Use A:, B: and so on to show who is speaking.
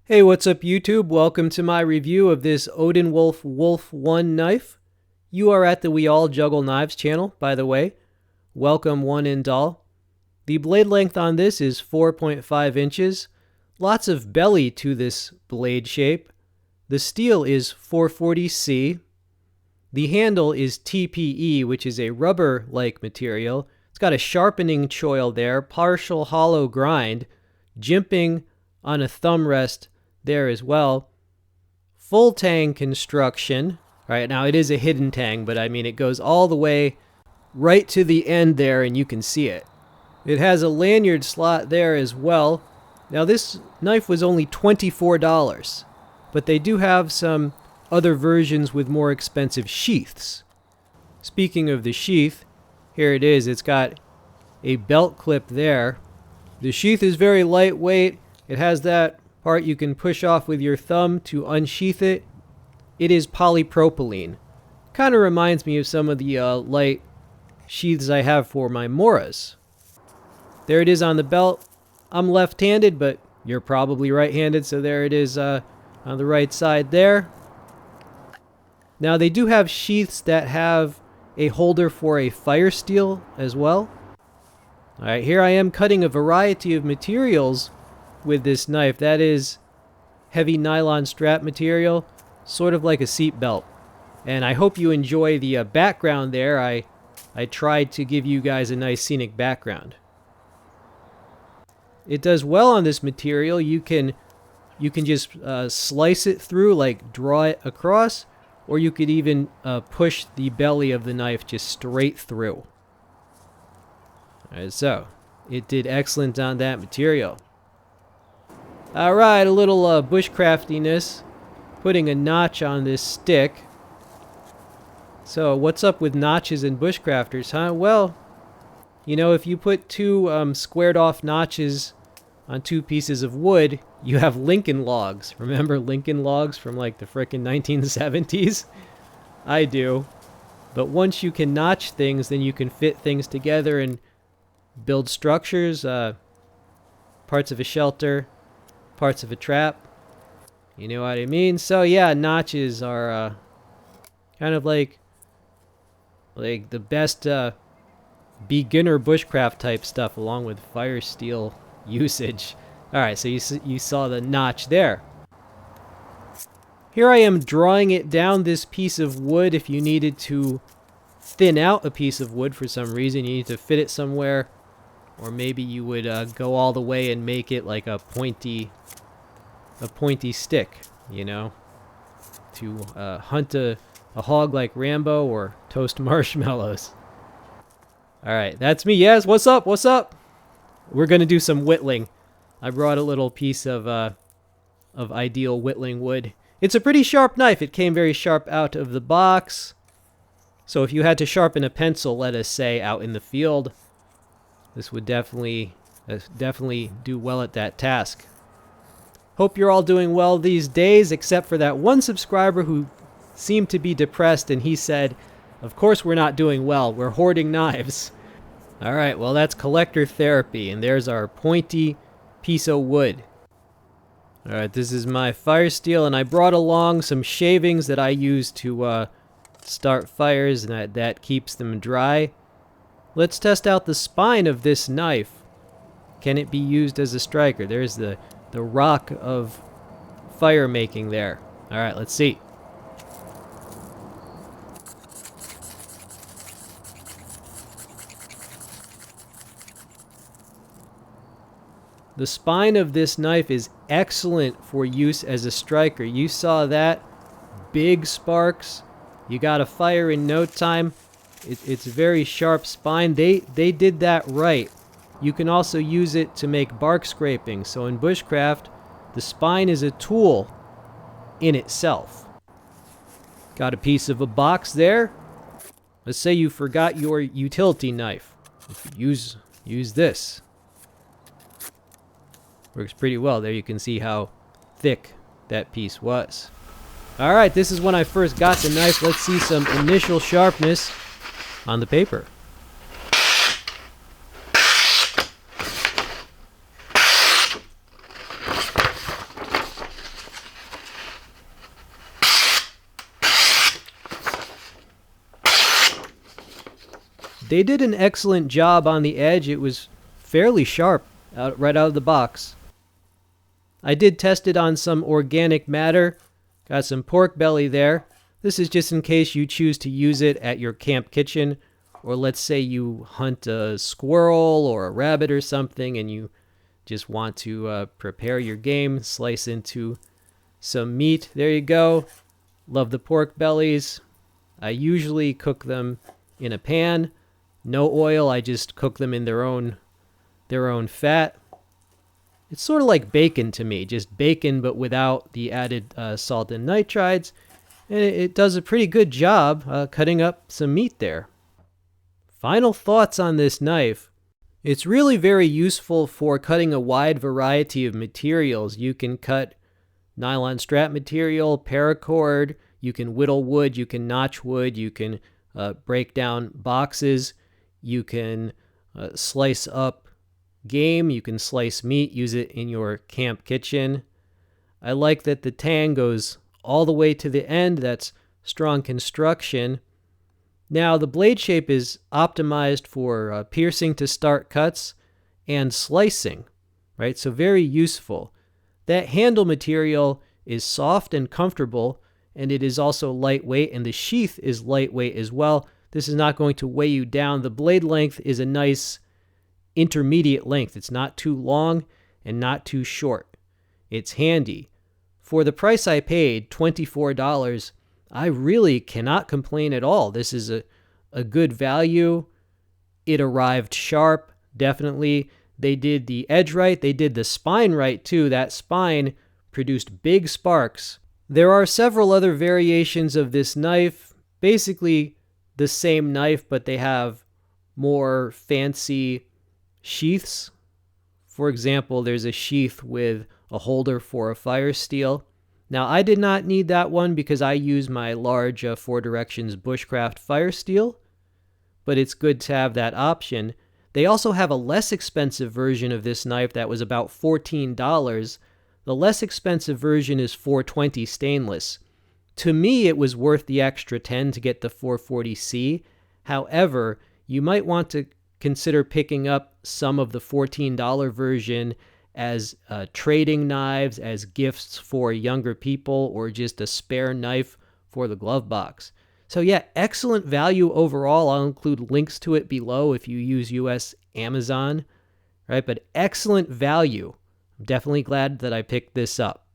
A: Hey, what's up YouTube? Welcome to my review of this Odenwolf Wolf 1 knife. You are at the We All Juggle Knives channel, by the way. Welcome one and all. The blade length on this is 4.5 inches. Lots of belly to this blade shape. The steel is 440C. The handle is TPE, which is a rubber-like material. It's got a sharpening choil there, partial hollow grind, jimping on a thumb rest there as well. Full tang construction. All right, now it is a hidden tang, but I mean it goes all the way right to the end there and you can see it. It has a lanyard slot there as well. Now this knife was only $24, but they do have some other versions with more expensive sheaths. Speaking of the sheath, here it is. It's got a belt clip there. The sheath is very lightweight. It has that part you can push off with your thumb to unsheath it. It is polypropylene. Kind of reminds me of some of the light sheaths I have for my Moras. There it is on the belt. I'm left-handed, but you're probably right-handed, so there it is on the right side there. Now they do have sheaths that have a holder for a fire steel as well. Alright, here I am cutting a variety of materials with this knife. That is heavy nylon strap material, sort of like a seat belt. And I hope you enjoy the background there. I tried to give you guys a nice scenic background. It does well on this material. You can just slice it through, like draw it across, or you could even push the belly of the knife just straight through. Alright, so it did excellent on that material. Alright, a little bushcraftiness, putting a notch on this stick. So what's up with notches and bushcrafters, huh? Well, you know, if you put two squared off notches on two pieces of wood, you have Lincoln logs. Remember Lincoln logs from like the frickin' 1970s? I do. But once you can notch things, then you can fit things together and build structures, parts of a shelter, parts of a trap. You know what I mean? So yeah, notches are kind of like the best beginner bushcraft type stuff, along with fire steel usage. Alright, so you saw the notch there. Here I am drawing it down this piece of wood. If you needed to thin out a piece of wood for some reason, you need to fit it somewhere, or maybe you would go all the way and make it like a pointy stick, you know, to hunt a hog like Rambo or toast marshmallows. Alright, that's me. Yes, what's up? What's up? We're going to do some whittling. I brought a little piece of ideal whittling wood. It's a pretty sharp knife. It came very sharp out of the box. So if you had to sharpen a pencil, let us say, out in the field, this would definitely do well at that task. Hope you're all doing well these days, except for that one subscriber who seemed to be depressed, and he said, of course we're not doing well. We're hoarding knives. Alright, well that's collector therapy, and there's our pointy piece of wood. Alright, this is my fire steel, and I brought along some shavings that I use to start fires, and that keeps them dry. Let's test out the spine of this knife. Can it be used as a striker? There's the rock of fire making there. Alright, let's see. The spine of this knife is excellent for use as a striker. You saw that. Big sparks. You got a fire in no time. It's a very sharp spine. They did that right. You can also use it to make bark scraping. So in bushcraft, the spine is a tool in itself. Got a piece of a box there. Let's say you forgot your utility knife. Use this. Works pretty well. There you can see how thick that piece was. Alright, this is when I first got the knife. Let's see some initial sharpness on the paper. They did an excellent job on the edge. It was fairly sharp right out of the box. I did test it on some organic matter. Got some pork belly there. This is just in case you choose to use it at your camp kitchen, or let's say you hunt a squirrel or a rabbit or something and you just want to prepare your game, slice into some meat. There you go. Love the pork bellies. I usually cook them in a pan. No oil, I just cook them in their own fat. It's sort of like bacon to me, just bacon but without the added salt and nitrites. And it does a pretty good job cutting up some meat there. Final thoughts on this knife. It's really very useful for cutting a wide variety of materials. You can cut nylon strap material, paracord, you can whittle wood, you can notch wood, you can break down boxes, you can slice up game, you can slice meat, use it in your camp kitchen. I like that the tang goes all the way to the end. That's strong construction. Now the blade shape is optimized for piercing to start cuts and slicing, right? So very useful. That handle material is soft and comfortable, and it is also lightweight, and the sheath is lightweight as well. This is not going to weigh you down. The blade length is a nice intermediate length. It's not too long and not too short. It's handy. For the price I paid, $24, I really cannot complain at all. This is a good value. It arrived sharp, definitely. They did the edge right. They did the spine right, too. That spine produced big sparks. There are several other variations of this knife. Basically the same knife, but they have more fancy sheaths. For example, there's a sheath with a holder for a fire steel. Now, I did not need that one because I use my large 4 Directions bushcraft fire steel, but it's good to have that option. They also have a less expensive version of this knife that was about $14. The less expensive version is $420 stainless. To me, it was worth the extra $10 to get the 440C. However, you might want to consider picking up some of the $14 version as trading knives, as gifts for younger people, or just a spare knife for the glove box. So yeah, excellent value overall. I'll include links to it below if you use US Amazon, right? But excellent value. I'm definitely glad that I picked this up.